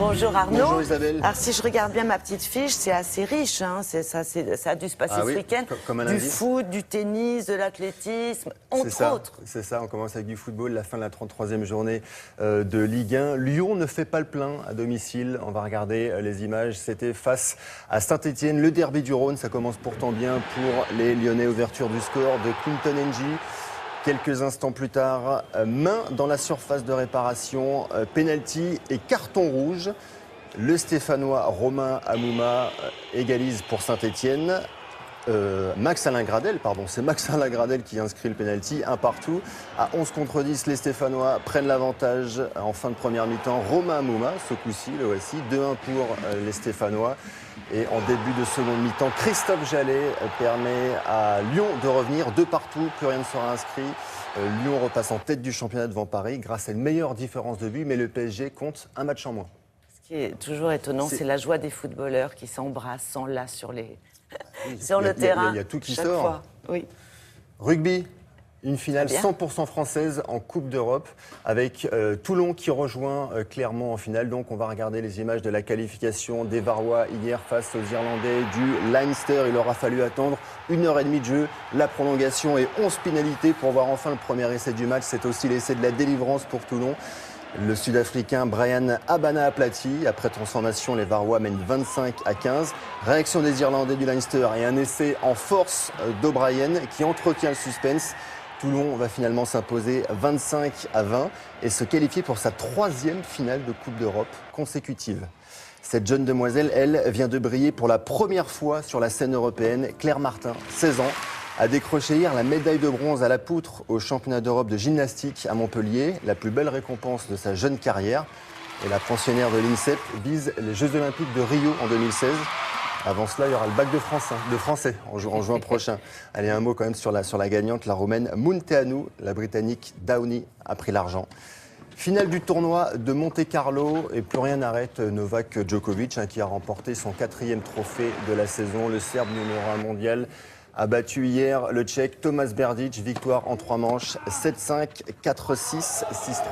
Bonjour Arnaud. Bonjour Isabelle. Alors si je regarde bien ma petite fiche, c'est assez riche. Hein. Ça a dû se passer ce week-end. Comme un du indice. foot, du tennis, de l'athlétisme, entre autres. C'est ça, on commence avec du football, la fin de la 33e journée de Ligue 1. Lyon ne fait pas le plein à domicile. On va regarder les images. C'était face à Saint-Etienne, le derby du Rhône. Ça commence pourtant bien pour les Lyonnais. Ouverture du score de Clinton N'Jie. Quelques instants plus tard, main dans la surface de réparation, penalty et carton rouge. Le Stéphanois Romain Hamouma égalise pour Saint-Etienne. Max-Alain Gradel, c'est Max-Alain Gradel qui inscrit le penalty, un partout. À 11 contre 10, les Stéphanois prennent l'avantage en fin de première mi-temps. Romain Hamouma, ce coup-ci, le voici, 2-1 pour les Stéphanois. Et en début de seconde mi-temps, Christophe Jallet permet à Lyon de revenir, 2 partout, plus rien ne sera inscrit. Lyon repasse en tête du championnat devant Paris grâce à une meilleure différence de but, mais le PSG compte un match en moins. Ce qui est toujours étonnant, c'est la joie des footballeurs qui s'embrassent, s'enlacent sur le terrain. Il y a tout qui chaque sort. fois. Oui. Rugby, une finale 100% française en Coupe d'Europe avec Toulon qui rejoint Clermont en finale. Donc on va regarder les images de la qualification des Varois hier face aux Irlandais du Leinster. Il aura fallu attendre 1h30 de jeu, la prolongation et 11 pénalités pour voir enfin le premier essai du match. C'est aussi l'essai de la délivrance pour Toulon. Le Sud-Africain Brian Abana aplati. Après transformation, les Varois mènent 25-15. Réaction des Irlandais du Leinster et un essai en force d'O'Brien qui entretient le suspense. Toulon va finalement s'imposer 25-20 et se qualifier pour sa 3e finale de Coupe d'Europe consécutive. Cette jeune demoiselle, elle, vient de briller pour la première fois sur la scène européenne. Claire Martin, 16 ans, a décroché hier la médaille de bronze à la poutre au championnat d'Europe de gymnastique à Montpellier, la plus belle récompense de sa jeune carrière. Et la pensionnaire de l'INSEP vise les Jeux Olympiques de Rio en 2016. Avant cela, il y aura le bac de français en juin prochain. Allez, un mot quand même sur la gagnante, la Roumaine Munteanu. La Britannique Downey a pris l'argent. Finale du tournoi de Monte-Carlo et plus rien n'arrête Novak Djokovic qui a remporté son 4e trophée de la saison. Le Serbe numéro 1 mondial a battu hier le Tchèque Tomas Berdych. Victoire en 3 manches, 7-5, 4-6, 6-3.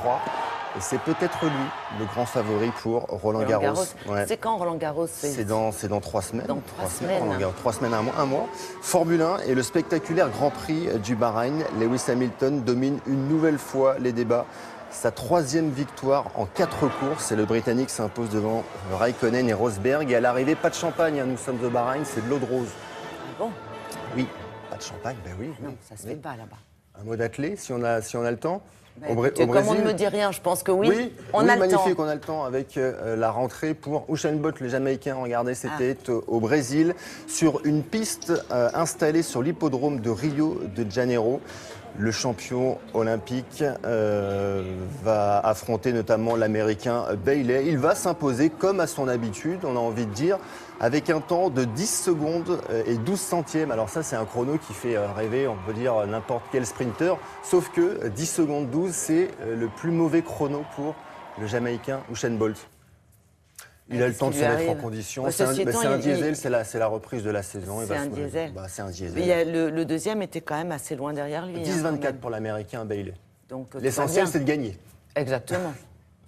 Et c'est peut-être lui, le grand favori pour Roland Garros. Ouais. C'est quand Roland Garros? C'est dans 3 semaines. Dans 3 semaines. Roland Garros, 3 semaines, un mois. Formule 1 et le spectaculaire Grand Prix du Bahreïn. Lewis Hamilton domine une nouvelle fois les débats. Sa 3e victoire en 4 courses. Et le Britannique s'impose devant Raikkonen et Rosberg. Et à l'arrivée, pas de champagne. Nous sommes au Bahreïn, c'est de l'eau de rose. Ah bon? Oui, pas de champagne, oui. Non, ça se fait pas là-bas. Un mot d'athlé, si on a le temps. Comme on ne me dit rien, je pense que oui, on a le temps. Magnifique, on a le temps avec la rentrée pour Usain Bolt, le Jamaïcain. Regardez, c'était au Brésil, sur une piste installée sur l'hippodrome de Rio de Janeiro. Le champion olympique va affronter notamment l'Américain Bailey. Il va s'imposer comme à son habitude, on a envie de dire, avec un temps de 10 secondes et 12 centièmes. Alors ça, c'est un chrono qui fait rêver, on peut dire, n'importe quel sprinter. Sauf que 10 secondes 12, c'est le plus mauvais chrono pour le Jamaïcain Usain Bolt. Il a le temps de se mettre en condition. C'est un diesel, c'est la reprise de la saison. C'est un diesel. C'est un diesel. Le deuxième était quand même assez loin derrière lui. 10-24 pour l'Américain Bailey. L'essentiel, c'est de gagner. Exactement.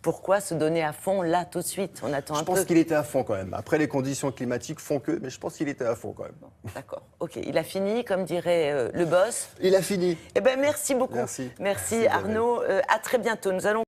Pourquoi se donner à fond là tout de suite? On attend un peu. Je pense qu'il était à fond quand même. Après, les conditions climatiques font que, mais je pense qu'il était à fond quand même. Bon, d'accord. Ok, il a fini, comme dirait le boss. Il a fini. Eh ben, merci beaucoup. Merci Arnaud. À très bientôt. Nous allons